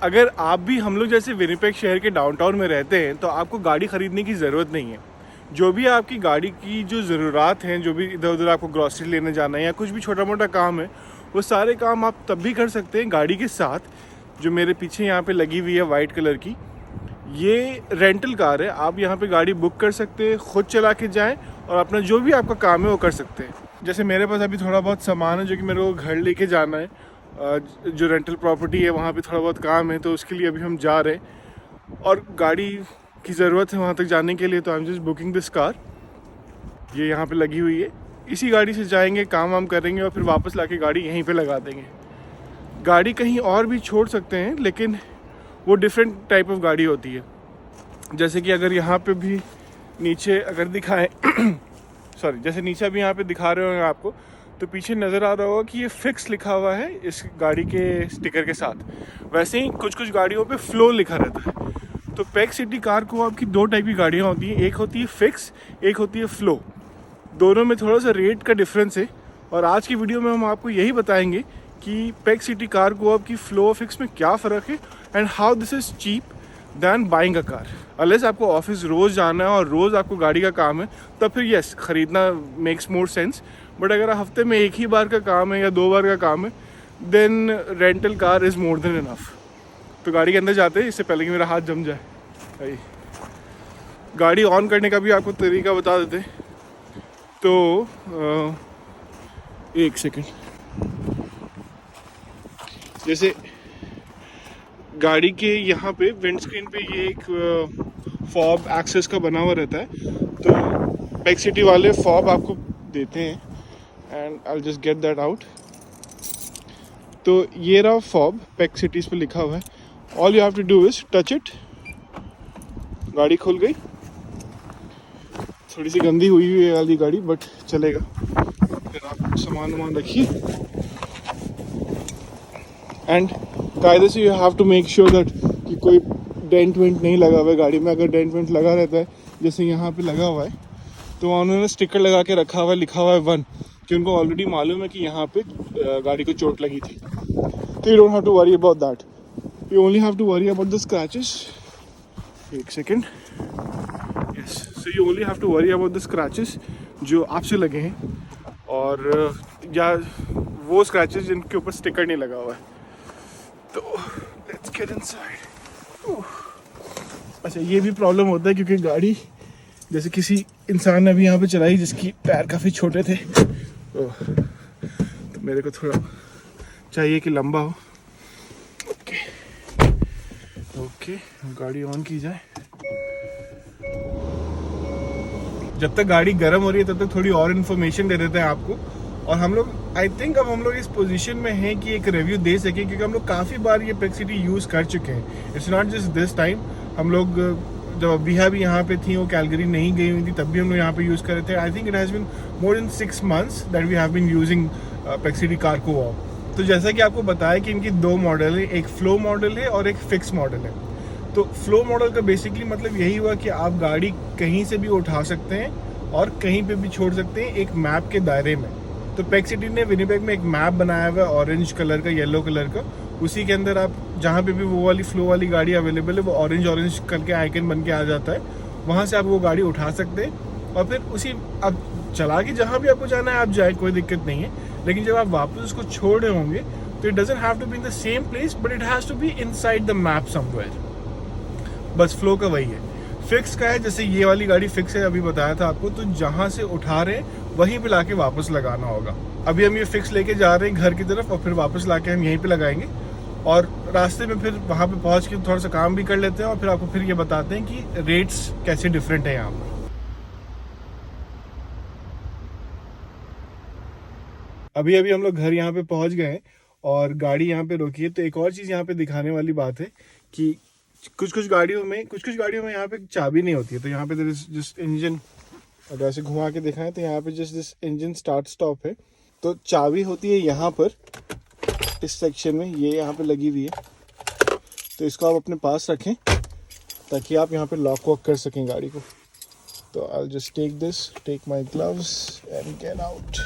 अगर आप भी हम लोग जैसे विनिपेग शहर के डाउनटाउन में रहते हैं तो आपको गाड़ी ख़रीदने की ज़रूरत नहीं है। जो भी आपकी गाड़ी की जो ज़रूरत हैं, जो भी इधर उधर आपको ग्रॉसरी लेने जाना है या कुछ भी छोटा मोटा काम है, वो सारे काम आप तब भी कर सकते हैं गाड़ी के साथ। जो मेरे पीछे यहाँ पे लगी हुई है वाइट कलर की, ये रेंटल कार है। आप यहाँ पे गाड़ी बुक कर सकते हैं, ख़ुद चला के जाएँ और अपना जो भी आपका काम है वो कर सकते हैं। जैसे मेरे पास अभी थोड़ा बहुत सामान है जो कि मेरे को घर लेके जाना है, जो रेंटल प्रॉपर्टी है वहाँ पे थोड़ा बहुत काम है, तो उसके लिए अभी हम जा रहे हैं और गाड़ी की ज़रूरत है वहाँ तक जाने के लिए। तो I am just booking this car. ये यहाँ पे लगी हुई है, इसी गाड़ी से जाएंगे, काम वाम करेंगे और फिर वापस लाके गाड़ी यहीं पे लगा देंगे। गाड़ी कहीं और भी छोड़ सकते हैं लेकिन वो डिफरेंट टाइप ऑफ गाड़ी होती है। जैसे कि अगर यहाँ पे भी नीचे अगर दिखाएं सॉरी, जैसे नीचे अभी यहाँ पे दिखा रहे होंगे आपको, तो पीछे नज़र आ रहा होगा कि ये फिक्स लिखा हुआ है इस गाड़ी के स्टिकर के साथ। वैसे ही कुछ कुछ गाड़ियों पे फ्लो लिखा रहता है। तो पेग सिटी कार को आपकी दो टाइप की गाड़ियाँ होती हैं, एक होती है फिक्स, एक होती है फ्लो। दोनों में थोड़ा सा रेट का डिफरेंस है और आज की वीडियो में हम आपको यही बताएंगे कि पेग सिटी कार को आपकी फ्लो फिक्स में क्या फ़र्क है and how this is cheap than buying a car. Unless आपको ऑफिस रोज़ जाना है और रोज़ आपको गाड़ी का काम है, तब फिर यस ख़रीदना मेक्स मोर सेंस। बट अगर हफ्ते में एक ही बार का काम है या 2 बार का काम है, then rental car is more than enough. तो गाड़ी के अंदर जाते हैं, इससे पहले कि मेरा हाथ जम जाए। भाई गाड़ी ऑन करने का भी आपको तरीका बता देते। तो एक सेकेंड, जैसे गाड़ी के यहाँ पे विंड स्क्रीन पे ये एक फॉब एक्सेस का बना हुआ रहता है, तो पेग सिटी वाले फॉब आपको देते हैं and I will just get that out. तो ये रहा फॉब, पेग सिटीज़ पे लिखा हुआ है। All you have to do is touch it. गाड़ी खुल गई, थोड़ी सी गंदी हुई है वाली गाड़ी बट चलेगा। फिर आप सामान वामान रखिए एंड कायदे से you have to make sure that कि कोई डेंट वेंट नहीं लगा हुआ है गाड़ी में। अगर डेंट वेंट लगा रहता है, जैसे यहाँ पे लगा हुआ है, तो उन्होंने स्टिकर लगा के रखा हुआ है, लिखा हुआ है 1, कि उनको ऑलरेडी मालूम है कि यहाँ पे गाड़ी को चोट लगी थी। तो you don't have to worry about that, you only have to worry about the scratches. एक second, yes, so you only have to worry about the scratches जो आपसे लगे हैं और या वो स्क्रैचेस जिनके ऊपर स्टिकर नहीं लगा हुआ है। तो लेट्स गेट इनसाइड। अच्छा, ये भी प्रॉब्लम होता है क्योंकि गाड़ी जैसे किसी इंसान ने अभी यहाँ पे चलाई जिसकी पैर काफ़ी छोटे थे, तो मेरे को थोड़ा चाहिए कि लंबा हो। ओके, गाड़ी ऑन की जाए। जब तक गाड़ी गर्म हो रही है तब तक थोड़ी और इन्फॉर्मेशन दे देते हैं आपको। और हम लोग आई थिंक अब हम लोग इस पोजीशन में हैं कि एक रिव्यू दे सकें, क्योंकि हम लोग काफ़ी बार ये पेग सिटी यूज़ कर चुके हैं। It's not just this time. हम लोग जब अबिहा भी यहाँ पे थी, वो कैलगरी नहीं गई हुई थी, तब भी हम लोग यहाँ पे यूज़ कर रहे थे। I think it has been more than 6 months that we have been using Peg City Car Co-op. तो जैसा कि आपको बताया कि इनकी 2 मॉडल है, एक फ्लो मॉडल है और एक फिक्स मॉडल है। तो फ्लो मॉडल का बेसिकली मतलब यही हुआ कि आप गाड़ी कहीं से भी उठा सकते हैं और कहीं पे भी छोड़ सकते हैं एक मैप के दायरे में। तो पेग सिटी ने विनिपेग में एक मैप बनाया हुआ है ऑरेंज कलर का, येलो कलर का। उसी के अंदर आप जहाँ पे भी वो वाली फ्लो वाली गाड़ी अवेलेबल है, वो ऑरेंज करके आइकन बन के आ जाता है। वहाँ से आप वो गाड़ी उठा सकते हैं और फिर उसी आप चला के जहाँ भी आपको जाना है आप जाए, कोई दिक्कत नहीं है। लेकिन जब आप वापस उसको छोड़ रहे होंगे तो it doesn't have to be in the same place, but it has to be inside the map somewhere. बस फ्लो का वही है। फिक्स का है, जैसे ये वाली गाड़ी फिक्स है, अभी बताया था आपको, तो जहाँ से उठा रहे हैं वहीं पे लाके वापस लगाना होगा। अभी हम ये फिक्स लेके जा रहे हैं घर की तरफ और फिर वापस लाके हम यहीं पे लगाएंगे और रास्ते में फिर वहाँ पे पहुँच के थोड़ा सा काम भी कर लेते हैं और फिर आपको फिर ये बताते हैं कि रेट्स कैसे डिफरेंट है यहाँ पर। अभी हम लोग घर यहाँ पे पहुँच गए हैं और गाड़ी यहाँ पे रोकी है। तो एक और चीज़ यहाँ पे दिखाने वाली बात है कि कुछ गाड़ियों में यहाँ पे चाबी नहीं होती है। तो यहाँ पे जस्ट इंजन, अगर ऐसे घुमा के दिखाएं तो यहाँ पे just this engine start stop है। तो चाबी होती है यहाँ पर, इस सेक्शन में, ये यहाँ पे लगी हुई है। तो इसको आप अपने पास रखें ताकि आप यहाँ पे लॉक वॉक कर सकें गाड़ी को। तो I will just take my gloves and get out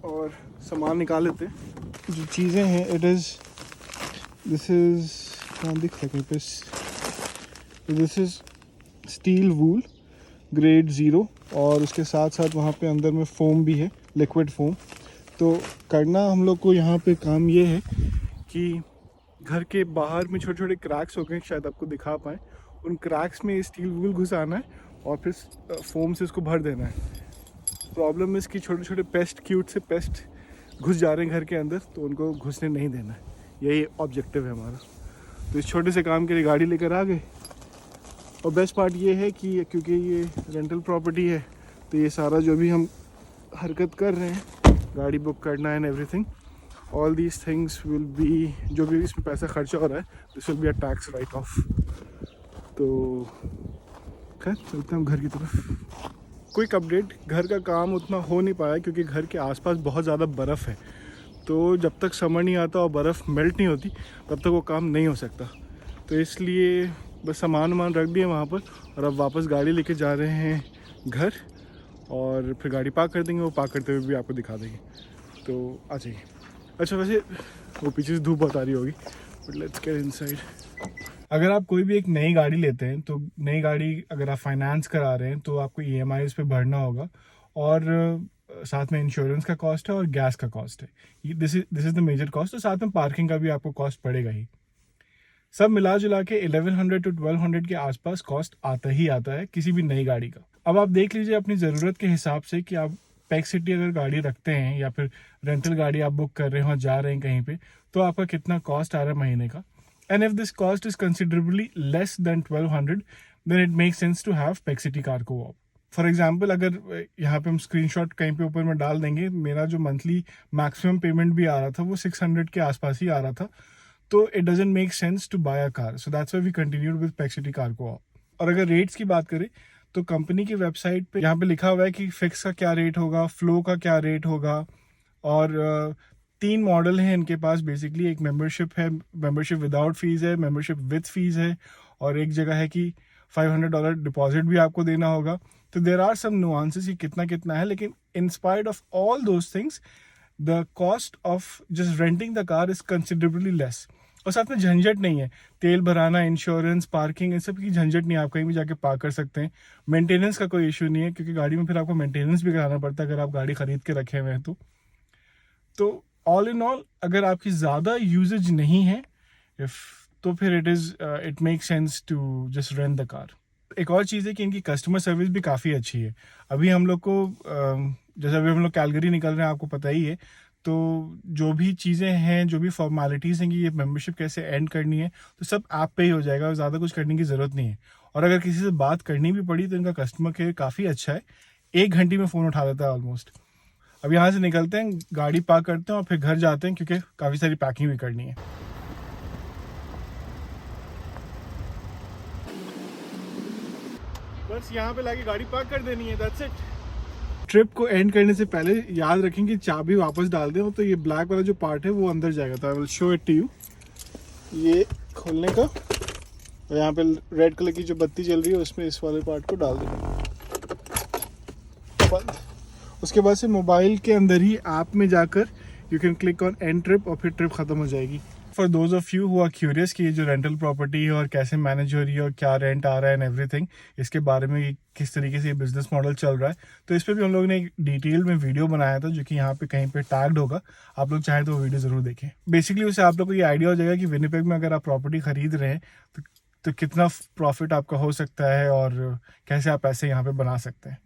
और सामान निकाल लेते हैं। जो चीज़ें हैं, इट इज़ दिस इज़ कहाँ दिख रहा है पे, this is steel wool grade 0 और उसके साथ साथ वहाँ पे अंदर में फोम भी है, लिक्विड फोम। तो करना हम लोग को यहाँ पे काम ये है कि घर के बाहर में छोटे छोटे क्रैक्स हो गए, शायद आपको दिखा पाएँ, उन क्रैक्स में स्टील वूल घुसाना है और फिर फोम से इसको भर देना है। प्रॉब्लम इसकी छोटे छोटे पेस्ट, क्यूट से पेस्ट घुस जा रहे हैं घर के अंदर, तो उनको घुसने नहीं देना है, यही ऑब्जेक्टिव है हमारा। तो इस छोटे से काम के लिए गाड़ी लेकर आ गए। और बेस्ट पार्ट ये है कि क्योंकि ये रेंटल प्रॉपर्टी है, तो ये सारा जो भी हम हरकत कर रहे हैं, गाड़ी बुक करना and everything, all these things will be, जो भी इसमें पैसा खर्चा हो रहा है, this will be a tax right of. तो खैर चलते हैं घर की तरफ। क्विक अपडेट, घर का काम उतना हो नहीं पाया क्योंकि घर के आसपास बहुत ज़्यादा बर्फ़ है। तो जब तक समर नहीं आता और बर्फ़ मेल्ट नहीं होती तब तक वो काम नहीं हो सकता। तो इसलिए बस सामान रख दिए वहाँ पर और अब वापस गाड़ी लेके जा रहे हैं घर और फिर गाड़ी पार्क कर देंगे। वो पार्क करते हुए भी आपको दिखा देंगे, तो आ जाइए। अच्छा वैसे वो पीछे से धूप बहुत आ रही होगी, बट लेट्स गेट इनसाइड। अगर आप कोई भी एक नई गाड़ी लेते हैं तो नई गाड़ी अगर आप फाइनेंस करा रहे हैं तो आपको EMIs पे भरना होगा और साथ में इंश्योरेंस का कॉस्ट है और गैस का कॉस्ट है। This is the major cost. और साथ में पार्किंग का भी आपको कॉस्ट पड़ेगा ही। सब मिला जुला के 1100 to 1200 के आसपास कॉस्ट आता ही आता है किसी भी नई गाड़ी का। अब आप देख लीजिए अपनी ज़रूरत के हिसाब से कि आप पैक सिटी अगर गाड़ी रखते हैं या फिर रेंटल गाड़ी आप बुक कर रहे हो, जा रहे हैं कहीं पे, तो आपका कितना कॉस्ट आ रहा है महीने का। And if this cost is considerably less than 1200, then it make sense to have Peg City Car Co-op. For example, अगर यहाँ पे हम स्क्रीनशॉट कहीं पे ऊपर में डाल देंगे, मेरा जो मंथली मैक्सिमम पेमेंट भी आ रहा था वो 600 के आसपास ही आ रहा था। तो it doesn't make sense to buy a car, so that's why we continued with Peg City Car Co-op. और अगर रेट्स की बात करें तो कंपनी की वेबसाइट पे यहाँ पे लिखा हुआ है कि फिक्स का क्या रेट होगा, फ्लो का क्या रेट होगा। और 3 मॉडल हैं इनके पास बेसिकली। एक मेंबरशिप है, मेंबरशिप विदाउट फीस है, मेंबरशिप विथ फीस है, और एक जगह है कि $500 डिपॉजिट भी आपको देना होगा। तो देर आर सम नुआंसेस कि कितना कितना है, लेकिन in spite of all those things the cost of just renting the car is considerably less. और साथ में झंझट नहीं है, तेल भराना, इंश्योरेंस, पार्किंग, इन सब की झंझट नहीं है। आप कहीं भी जाके पार्क कर सकते हैं। मेंटेनेंस का कोई इशू नहीं है क्योंकि गाड़ी में फिर आपको मेंटेनेंस भी कराना पड़ता है अगर आप गाड़ी खरीद के रखे हुए हैं तो ऑल इन ऑल अगर आपकी ज़्यादा यूजेज नहीं है तो फिर it make sense to just rent the car. एक और चीज़ है कि इनकी कस्टमर सर्विस भी काफ़ी अच्छी है। अभी हम लोग को जैसे अभी हम लोग कैलगरी निकल रहे हैं, आपको पता ही है, तो जो भी चीज़ें हैं, जो भी फॉर्मेलिटीज़ हैं कि ये मेंबरशिप कैसे एंड करनी है, तो सब ऐप पे ही हो जाएगा और ज़्यादा कुछ करने की ज़रूरत नहीं है। और अगर किसी से बात करनी भी पड़ी तो इनका कस्टमर केयर काफ़ी अच्छा है, 1 घंटे में फ़ोन उठा देता है ऑलमोस्ट। अब यहाँ से निकलते हैं, गाड़ी पार्क करते हैं और फिर घर जाते हैं क्योंकि काफ़ी सारी पैकिंग भी करनी है। बस यहाँ पे लाके गाड़ी पार्क कर देनी है, दैट्स इट। ट्रिप को एंड करने से पहले याद रखें कि चाबी वापस डाल दें तो ये ब्लैक वाला जो पार्ट है वो अंदर जाएगा। तो I will show it to you. ये खोलने का, और यहाँ पे रेड कलर की जो बत्ती जल रही है उसमें इस वाले पार्ट को डाल देंगे। उसके बाद से मोबाइल के अंदर ही ऐप में जाकर you can click on end trip और फिर ट्रिप ख़त्म हो जाएगी। For those of you who are curious कि ये जो रेंटल प्रॉपर्टी है और कैसे मैनेज हो रही है और क्या रेंट आ रहा है एंड एवरीथिंग, इसके बारे में किस तरीके से ये बिजनेस मॉडल चल रहा है, तो इस पर भी हम लोगों ने एक डिटेल में वीडियो बनाया था जो कि यहाँ पे कहीं पे टैग्ड होगा। आप लोग चाहें तो वो वीडियो ज़रूर देखें। बेसिकली उससे आप लोग को ये आइडिया हो जाएगा कि विनिपेग में अगर आप प्रॉपर्टी खरीद रहे हैं तो कितना प्रॉफिट आपका हो सकता है और कैसे आप पैसे यहाँ पे बना सकते हैं।